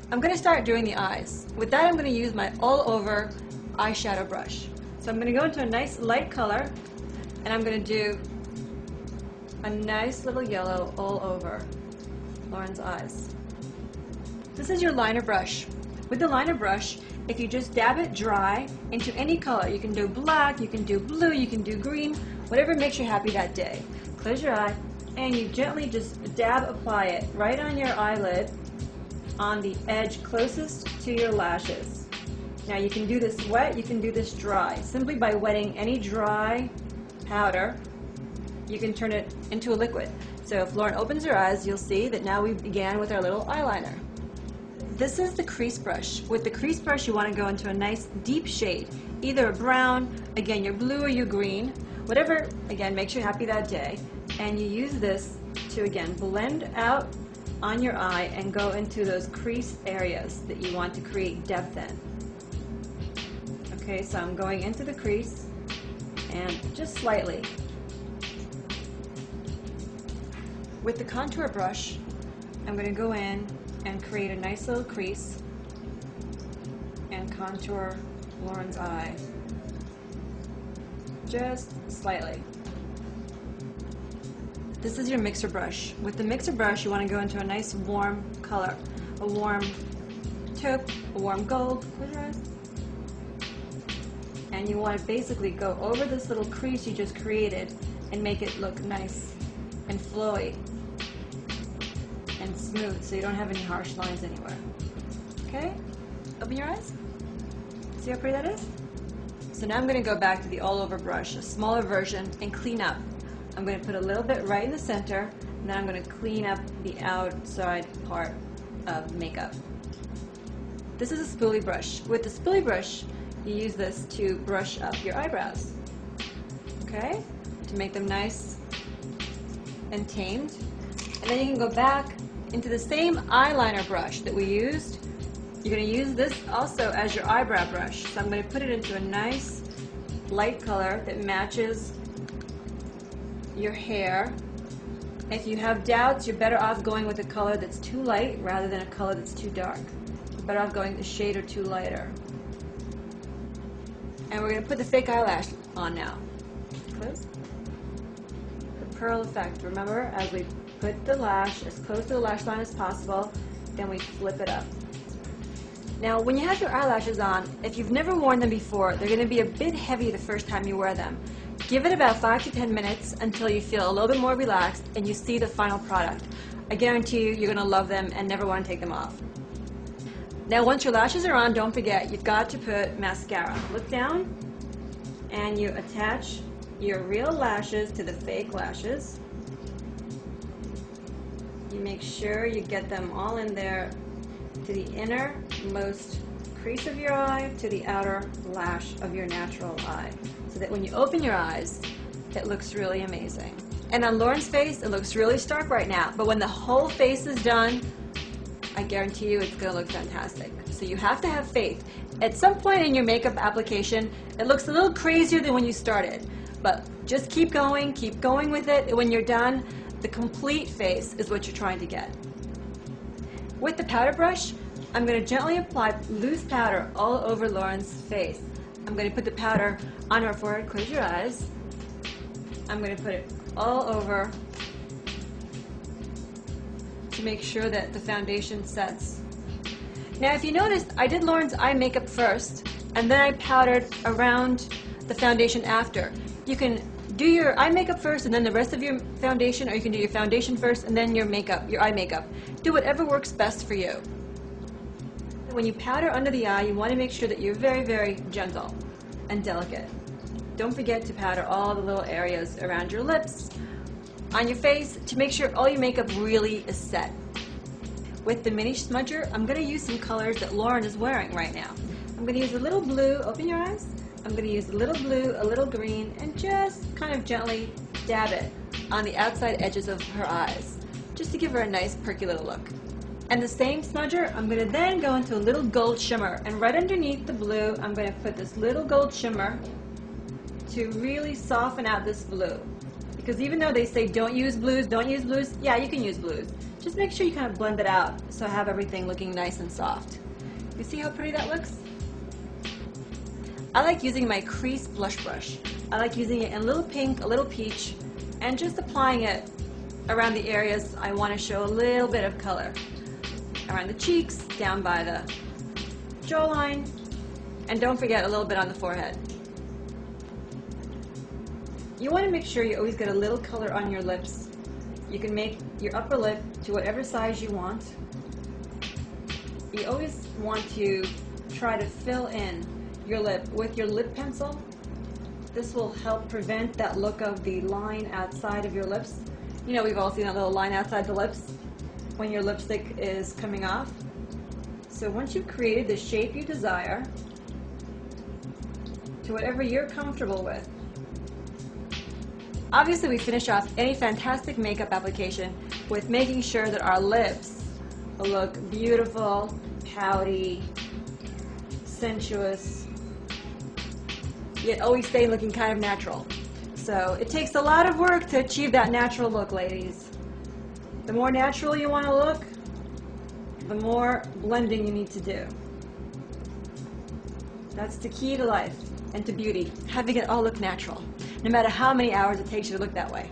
I'm going to start doing the eyes. With that, I'm going to use my all over eyeshadow brush. So I'm going to go into a nice light color, and I'm going to do a nice little yellow all over Lauren's eyes. This is your liner brush. With the liner brush, if you just dab it dry into any color, you can do black, you can do blue, you can do green, whatever makes you happy that day. Close your eye, and you gently just dab apply it right on your eyelid on the edge closest to your lashes. Now you can do this wet, you can do this dry. Simply by wetting any dry powder, you can turn it into a liquid. So if Lauren opens her eyes, you'll see that now we began with our little eyeliner. This is the crease brush. With the crease brush, you want to go into a nice deep shade, either a brown, again your blue or your green, whatever again makes you happy that day. And you use this to again blend out on your eye and go into those crease areas that you want to create depth in. Okay, so I'm going into the crease and just slightly. With the contour brush, I'm going to go in and create a nice little crease and contour Lauren's eye just slightly. This is your mixer brush. With the mixer brush, you want to go into a nice warm color, a warm taupe, a warm gold. Close your eyes. And you want to basically go over this little crease you just created and make it look nice and flowy and smooth, so you don't have any harsh lines anywhere. Okay? Open your eyes. See how pretty that is? So now I'm going to go back to the all-over brush, a smaller version, and clean up. I'm going to put a little bit right in the center, and then I'm going to clean up the outside part of makeup. This is a spoolie brush. With the spoolie brush, you use this to brush up your eyebrows, okay? To make them nice and tamed. And then you can go back into the same eyeliner brush that we used. You're going to use this also as your eyebrow brush. So I'm going to put it into a nice light color that matches your hair. If you have doubts, you're better off going with a color that's too light rather than a color that's too dark. You're better off going a shade or two lighter. And we're going to put the fake eyelash on now. Close. The pearl effect. Remember, as we put the lash as close to the lash line as possible, then we flip it up. Now, when you have your eyelashes on, if you've never worn them before, they're going to be a bit heavy the first time you wear them. Give it about 5 to 10 minutes until you feel a little bit more relaxed and you see the final product. I guarantee you, you're going to love them and never want to take them off. Now, once your lashes are on, don't forget, you've got to put mascara. Look down and you attach your real lashes to the fake lashes. You make sure you get them all in there to the innermost crease of your eye to the outer lash of your natural eye, so that when you open your eyes, it looks really amazing. And on Lauren's face, it looks really stark right now, but when the whole face is done, I guarantee you it's going to look fantastic. So you have to have faith. At some point in your makeup application, it looks a little crazier than when you started, but just keep going with it. When you're done, the complete face is what you're trying to get. With the powder brush, I'm going to gently apply loose powder all over Lauren's face. I'm going to put the powder on her forehead. Close your eyes. I'm going to put it all over to make sure that the foundation sets. Now, if you noticed, I did Lauren's eye makeup first, and then I powdered around the foundation after. You can do your eye makeup first and then the rest of your foundation, or you can do your foundation first and then your makeup, your eye makeup. Do whatever works best for you. When you powder under the eye, you want to make sure that you're very, very gentle and delicate. Don't forget to powder all the little areas around your lips, on your face, to make sure all your makeup really is set. With the mini smudger, I'm going to use some colors that Lauren is wearing right now. I'm going to use a little blue. Open your eyes. I'm going to use a little blue, a little green, and just kind of gently dab it on the outside edges of her eyes, just to give her a nice perky little look. And the same smudger, I'm going to then go into a little gold shimmer, and right underneath the blue, I'm going to put this little gold shimmer to really soften out this blue. Because even though they say don't use blues, yeah, you can use blues. Just make sure you kind of blend it out so I have everything looking nice and soft. You see how pretty that looks? I like using my crease blush brush. I like using it in a little pink, a little peach, and just applying it around the areas I want to show a little bit of color. Around the cheeks, down by the jawline, and don't forget a little bit on the forehead. You want to make sure you always get a little color on your lips. You can make your upper lip to whatever size you want. You always want to try to fill in your lip with your lip pencil. This will help prevent that look of the line outside of your lips. You know, we've all seen that little line outside the lips when your lipstick is coming off. So once you've created the shape you desire, to whatever you're comfortable with. Obviously, we finish off any fantastic makeup application with making sure that our lips look beautiful, pouty, sensuous, yet always stay looking kind of natural. So it takes a lot of work to achieve that natural look, ladies. The more natural you want to look, the more blending you need to do. That's the key to life and to beauty, having it all look natural, no matter how many hours it takes you to look that way.